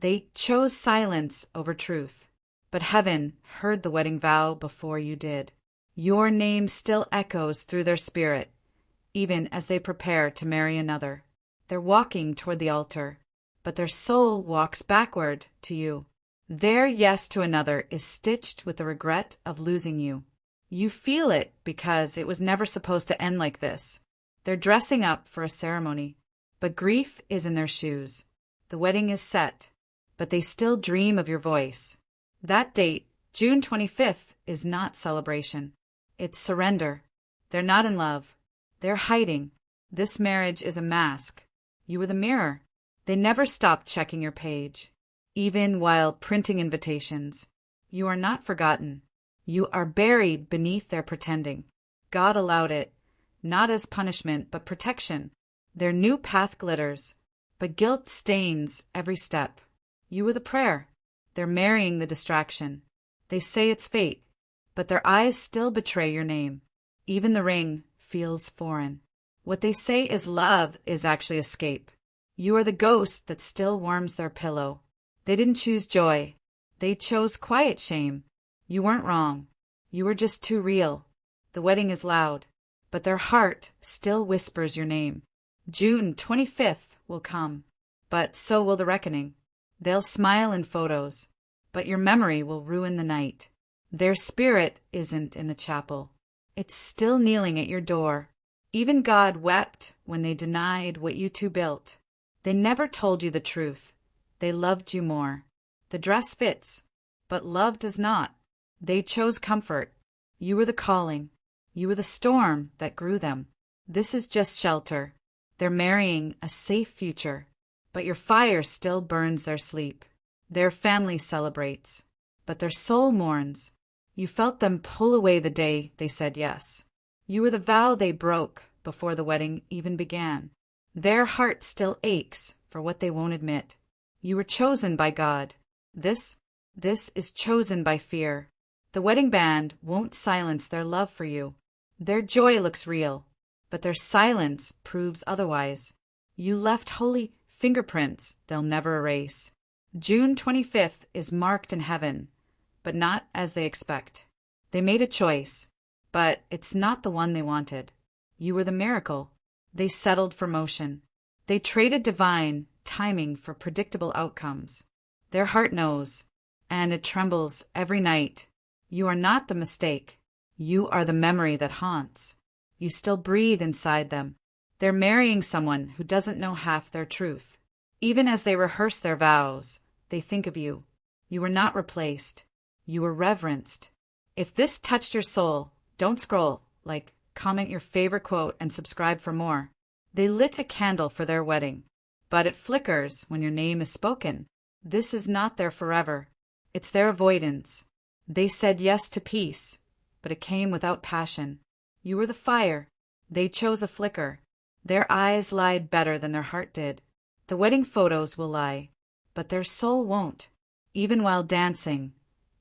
They chose silence over truth. But heaven heard the wedding vow before you did. Your name still echoes through their spirit, even as they prepare to marry another. They're walking toward the altar, but their soul walks backward to you. Their yes to another is stitched with the regret of losing you. You feel it because it was never supposed to end like this. They're dressing up for a ceremony, but grief is in their shoes. The wedding is set, but they still dream of your voice. That date, June 25th, is not celebration. It's surrender. They're not in love. They're hiding. This marriage is a mask. You were the mirror. They never stopped checking your page, even while printing invitations. You are not forgotten. You are buried beneath their pretending. God allowed it, not as punishment but protection. Their new path glitters, but guilt stains every step. You were the prayer. They're marrying the distraction. They say it's fate, but their eyes still betray your name. Even the ring feels foreign. What they say is love is actually escape. You are the ghost that still warms their pillow. They didn't choose joy. They chose quiet shame. You weren't wrong. You were just too real. The wedding is loud, but their heart still whispers your name. June 25th will come, but so will the reckoning. They'll smile in photos, but your memory will ruin the night. Their spirit isn't in the chapel. It's still kneeling at your door. Even God wept when they denied what you two built. They never told you the truth. They loved you more. The dress fits, but love does not. They chose comfort. You were the calling. You were the storm that grew them. This is just shelter. They're marrying a safe future, but your fire still burns their sleep. Their family celebrates, but their soul mourns. You felt them pull away the day they said yes. You were the vow they broke before the wedding even began. Their heart still aches for what they won't admit. You were chosen by God. This is chosen by fear. The wedding band won't silence their love for you. Their joy looks real, but their silence proves otherwise. You left holy fingerprints they'll never erase. June 25th is marked in heaven, but not as they expect. They made a choice, but it's not the one they wanted. You were the miracle. They settled for motion. They traded divine timing for predictable outcomes. Their heart knows, and it trembles every night. You are not the mistake. You are the memory that haunts. You still breathe inside them. They're marrying someone who doesn't know half their truth. Even as they rehearse their vows, they think of you. You were not replaced. You were reverenced. If this touched your soul, don't scroll. Comment your favorite quote and subscribe for more. They lit a candle for their wedding, but it flickers when your name is spoken. This is not their forever. It's their avoidance. They said yes to peace, but it came without passion. You were the fire. They chose a flicker. Their eyes lied better than their heart did. The wedding photos will lie, but their soul won't. Even while dancing,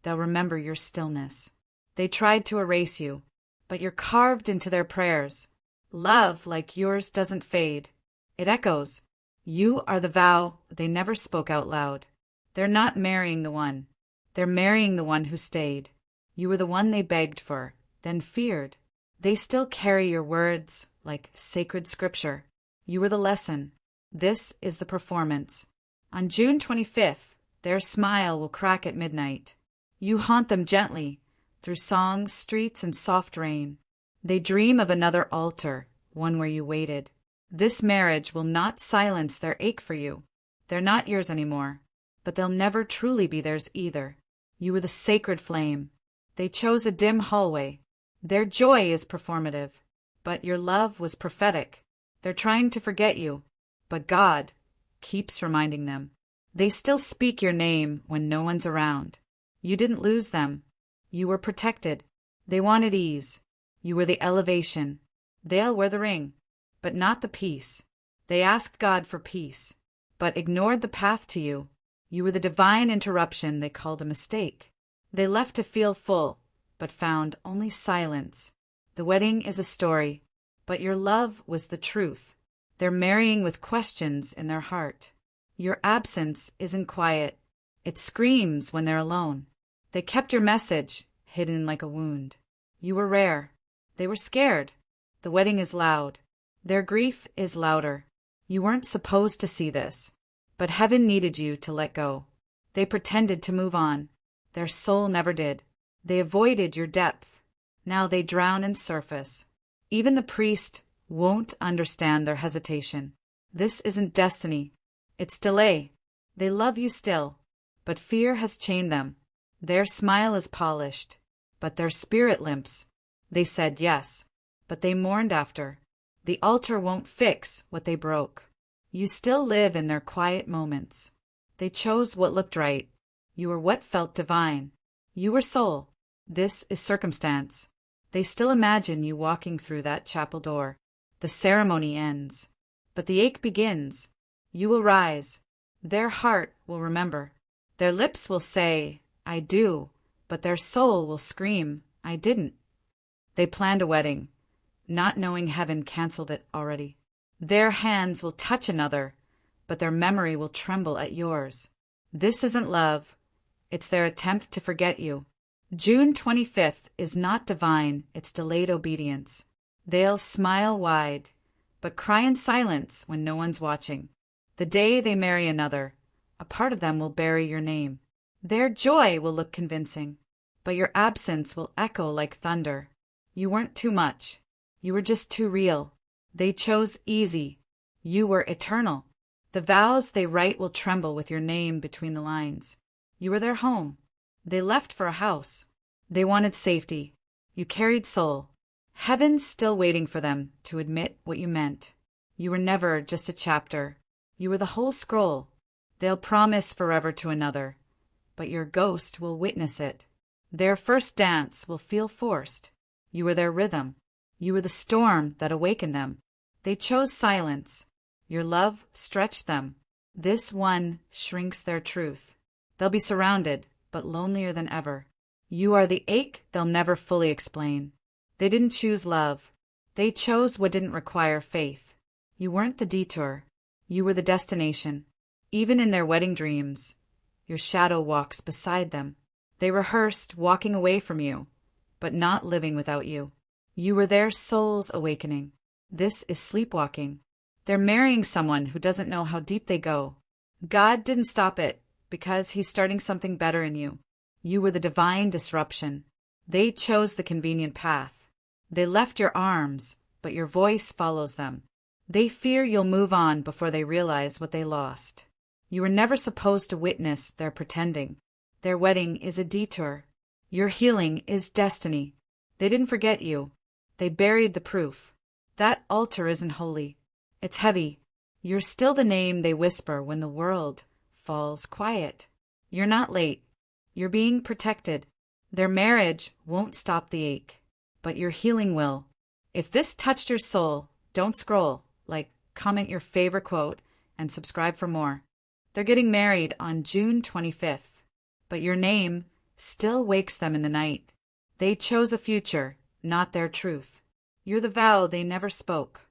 they'll remember your stillness. They tried to erase you, but you're carved into their prayers. Love like yours doesn't fade. It echoes. You are the vow they never spoke out loud. They're not marrying the one. They're marrying the one who stayed. You were the one they begged for, then feared. They still carry your words like sacred scripture. You were the lesson. This is the performance. On June 25th, their smile will crack at midnight. You haunt them gently, through songs, streets, and soft rain. They dream of another altar, one where you waited. This marriage will not silence their ache for you. They're not yours anymore, but they'll never truly be theirs either. You were the sacred flame. They chose a dim hallway. Their joy is performative, but your love was prophetic. They're trying to forget you, but God keeps reminding them. They still speak your name when no one's around. You didn't lose them. You were protected. They wanted ease. You were the elevation. They'll wear the ring, but not the peace. They asked God for peace, but ignored the path to you. You were the divine interruption they called a mistake. They left to feel full, but found only silence. The wedding is a story, but your love was the truth. They're marrying with questions in their heart. Your absence isn't quiet. It screams when they're alone. They kept your message, hidden like a wound. You were rare. They were scared. The wedding is loud. Their grief is louder. You weren't supposed to see this, but heaven needed you to let go. They pretended to move on. Their soul never did. They avoided your depth. Now they drown in surface. Even the priest won't understand their hesitation. This isn't destiny. It's delay. They love you still, but fear has chained them. Their smile is polished, but their spirit limps. They said yes, but they mourned after. The altar won't fix what they broke. You still live in their quiet moments. They chose what looked right. You were what felt divine. You were soul. This is circumstance. They still imagine you walking through that chapel door. The ceremony ends, but the ache begins. You will rise. Their heart will remember. Their lips will say, I do, but their soul will scream, I didn't. They planned a wedding, not knowing heaven canceled it already. Their hands will touch another, but their memory will tremble at yours. This isn't love. It's their attempt to forget you. June 25th is not divine, it's delayed obedience. They'll smile wide, but cry in silence when no one's watching. The day they marry another, a part of them will bury your name. Their joy will look convincing, but your absence will echo like thunder. You weren't too much. You were just too real. They chose easy. You were eternal. The vows they write will tremble with your name between the lines. You were their home. They left for a house. They wanted safety. You carried soul. Heaven's still waiting for them to admit what you meant. You were never just a chapter. You were the whole scroll. They'll promise forever to another, but your ghost will witness it. Their first dance will feel forced. You were their rhythm. You were the storm that awakened them. They chose silence. Your love stretched them. This one shrinks their truth. They'll be surrounded, but lonelier than ever. You are the ache they'll never fully explain. They didn't choose love. They chose what didn't require faith. You weren't the detour. You were the destination. Even in their wedding dreams, your shadow walks beside them. They rehearsed walking away from you, but not living without you. You were their soul's awakening. This is sleepwalking. They're marrying someone who doesn't know how deep they go. God didn't stop it because he's starting something better in you. You were the divine disruption. They chose the convenient path. They left your arms, but your voice follows them. They fear you'll move on before they realize what they lost. You were never supposed to witness their pretending. Their wedding is a detour. Your healing is destiny. They didn't forget you. They buried the proof. That altar isn't holy. It's heavy. You're still the name they whisper when the world falls quiet. You're not late. You're being protected. Their marriage won't stop the ache, but your healing will. If this touched your soul, don't scroll. Comment your favorite quote, and subscribe for more. They're getting married on June 25th, but your name still wakes them in the night. They chose a future, not their truth. You're the vow they never spoke.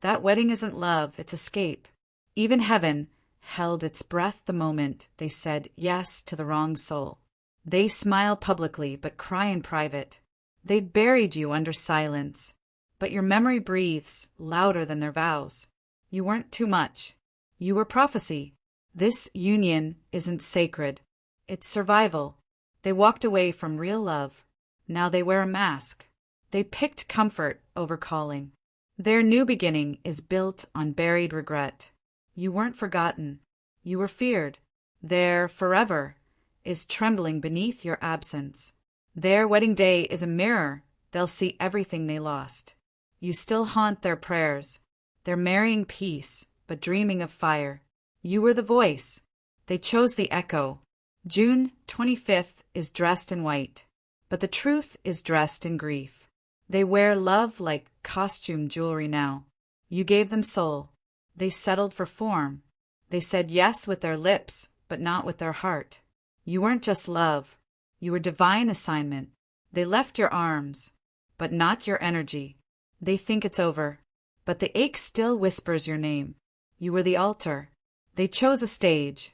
That wedding isn't love, it's escape. Even heaven held its breath the moment they said yes to the wrong soul. They smile publicly but cry in private. They'd buried you under silence, but your memory breathes louder than their vows. You weren't too much. You were prophecy. This union isn't sacred. It's survival. They walked away from real love. Now they wear a mask. They picked comfort over calling. Their new beginning is built on buried regret. You weren't forgotten. You were feared. Their forever is trembling beneath your absence. Their wedding day is a mirror. They'll see everything they lost. You still haunt their prayers. They're marrying peace, but dreaming of fire. You were the voice. They chose the echo. June 25th is dressed in white, but the truth is dressed in grief. They wear love like costume jewelry now. You gave them soul. They settled for form. They said yes with their lips, but not with their heart. You weren't just love. You were divine assignment. They left your arms, but not your energy. They think it's over, but the ache still whispers your name. You were the altar. They chose a stage.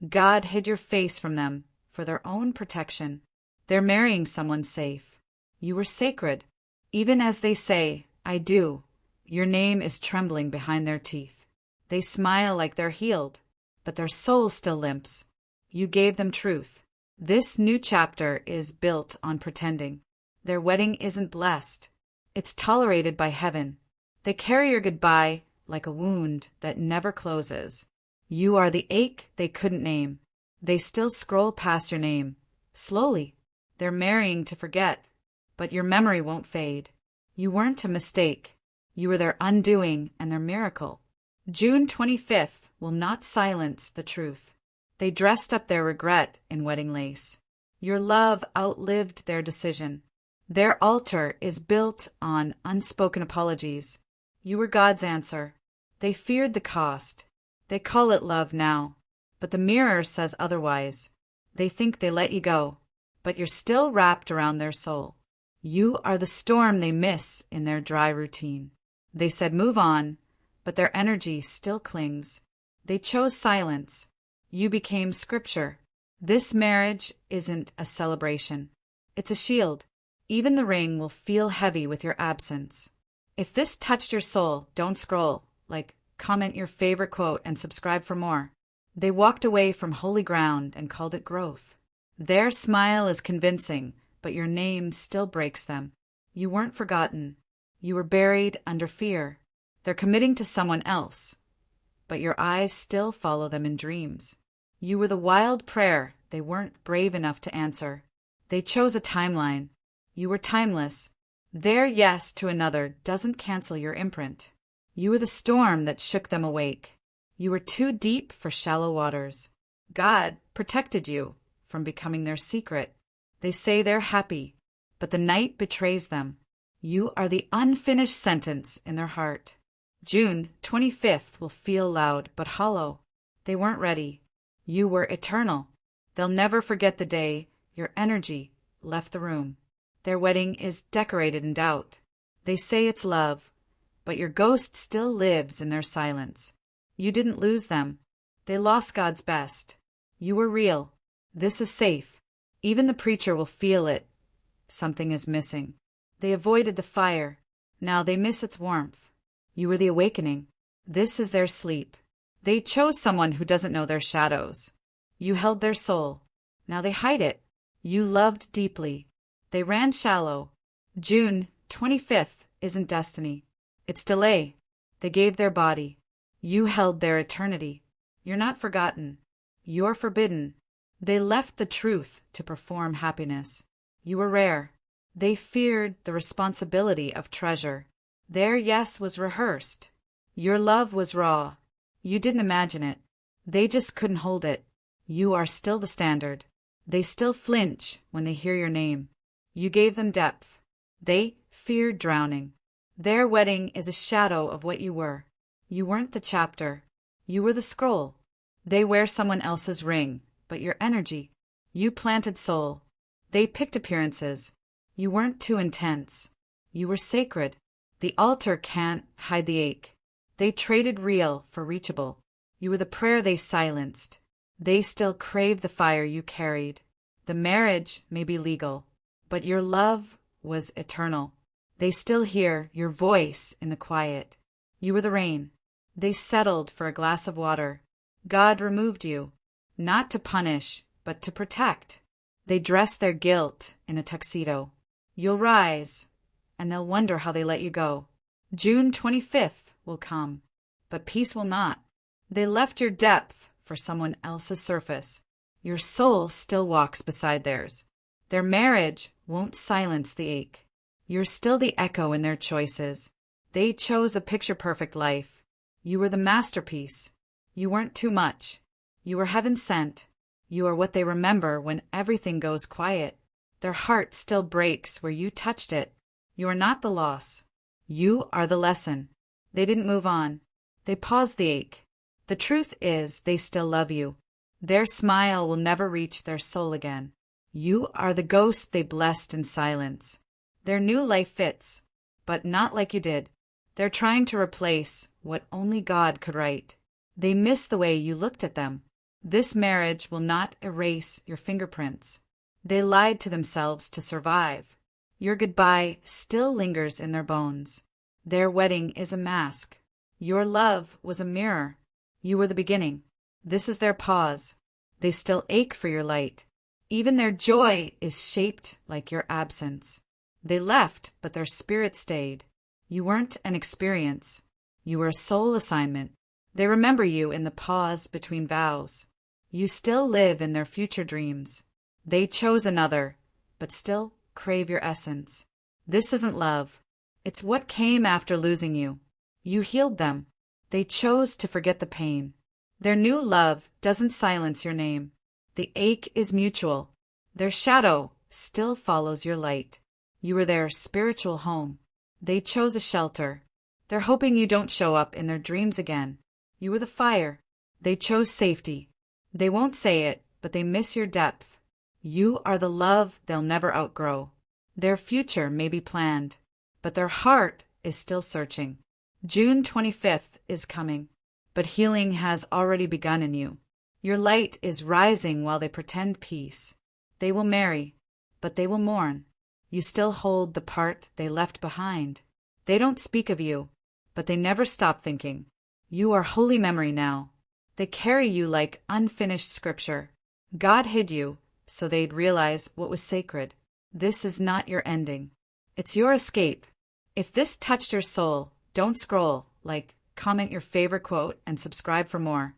God hid your face from them for their own protection. They're marrying someone safe. You were sacred. Even as they say, I do, your name is trembling behind their teeth. They smile like they're healed, but their soul still limps. You gave them truth. This new chapter is built on pretending. Their wedding isn't blessed. It's tolerated by heaven. They carry your goodbye like a wound that never closes. You are the ache they couldn't name. They still scroll past your name. Slowly. They're marrying to forget, but your memory won't fade. You weren't a mistake. You were their undoing and their miracle. June 25th will not silence the truth. They dressed up their regret in wedding lace. Your love outlived their decision. Their altar is built on unspoken apologies. You were God's answer. They feared the cost. They call it love now, but the mirror says otherwise. They think they let you go, but you're still wrapped around their soul. You are the storm they miss in their dry routine. They said move on, but their energy still clings. They chose silence. You became scripture. This marriage isn't a celebration. It's a shield. Even the ring will feel heavy with your absence. If this touched your soul, don't scroll. Comment your favorite quote and subscribe for more. They walked away from holy ground and called it growth. Their smile is convincing, but your name still breaks them. You weren't forgotten. You were buried under fear. They're committing to someone else, but your eyes still follow them in dreams. You were the wild prayer they weren't brave enough to answer. They chose a timeline. You were timeless. Their yes to another doesn't cancel your imprint. You were the storm that shook them awake. You were too deep for shallow waters. God protected you from becoming their secret. They say they're happy, but the night betrays them. You are the unfinished sentence in their heart. June 25th will feel loud but hollow. They weren't ready. You were eternal. They'll never forget the day your energy left the room. Their wedding is decorated in doubt. They say it's love, but your ghost still lives in their silence. You didn't lose them. They lost God's best. You were real. This is safe. Even the preacher will feel it. Something is missing. They avoided the fire. Now they miss its warmth. You were the awakening. This is their sleep. They chose someone who doesn't know their shadows. You held their soul. Now they hide it. You loved deeply. They ran shallow. June 25th isn't destiny. It's delay. They gave their body. You held their eternity. You're not forgotten. You're forbidden. They left the truth to perform happiness. You were rare. They feared the responsibility of treasure. Their yes was rehearsed. Your love was raw. You didn't imagine it. They just couldn't hold it. You are still the standard. They still flinch when they hear your name. You gave them depth. They feared drowning. Their wedding is a shadow of what you were. You weren't the chapter. You were the scroll. They wear someone else's ring, but your energy. You planted soul. They picked appearances. You weren't too intense. You were sacred. The altar can't hide the ache. They traded real for reachable. You were the prayer they silenced. They still crave the fire you carried. The marriage may be legal, but your love was eternal. They still hear your voice in the quiet. You were the rain. They settled for a glass of water. God removed you, not to punish, but to protect. They dressed their guilt in a tuxedo. You'll rise, and they'll wonder how they let you go. June 25th will come, but peace will not. They left your depth for someone else's surface. Your soul still walks beside theirs. Their marriage won't silence the ache. You're still the echo in their choices. They chose a picture-perfect life. You were the masterpiece. You weren't too much. You were heaven sent. You are what they remember when everything goes quiet. Their heart still breaks where you touched it. You are not the loss. You are the lesson. They didn't move on. They paused the ache. The truth is, they still love you. Their smile will never reach their soul again. You are the ghost they blessed in silence. Their new life fits, but not like you did. They're trying to replace what only God could write. They miss the way you looked at them. This marriage will not erase your fingerprints. They lied to themselves to survive. Your goodbye still lingers in their bones. Their wedding is a mask. Your love was a mirror. You were the beginning. This is their pause. They still ache for your light. Even their joy is shaped like your absence. They left, but their spirit stayed. You weren't an experience. You were a soul assignment. They remember you in the pause between vows. You still live in their future dreams. They chose another, but still crave your essence. This isn't love. It's what came after losing you. You healed them. They chose to forget the pain. Their new love doesn't silence your name. The ache is mutual. Their shadow still follows your light. You were their spiritual home. They chose a shelter. They're hoping you don't show up in their dreams again. You were the fire. They chose safety. They won't say it, but they miss your depth. You are the love they'll never outgrow. Their future may be planned, but their heart is still searching. June 25th is coming, but healing has already begun in you. Your light is rising while they pretend peace. They will marry, but they will mourn. You still hold the part they left behind. They don't speak of you, but they never stop thinking. You are holy memory now. They carry you like unfinished scripture. God hid you so they'd realize what was sacred. This is not your ending. It's your escape. If this touched your soul, don't scroll, comment your favorite quote, and subscribe for more.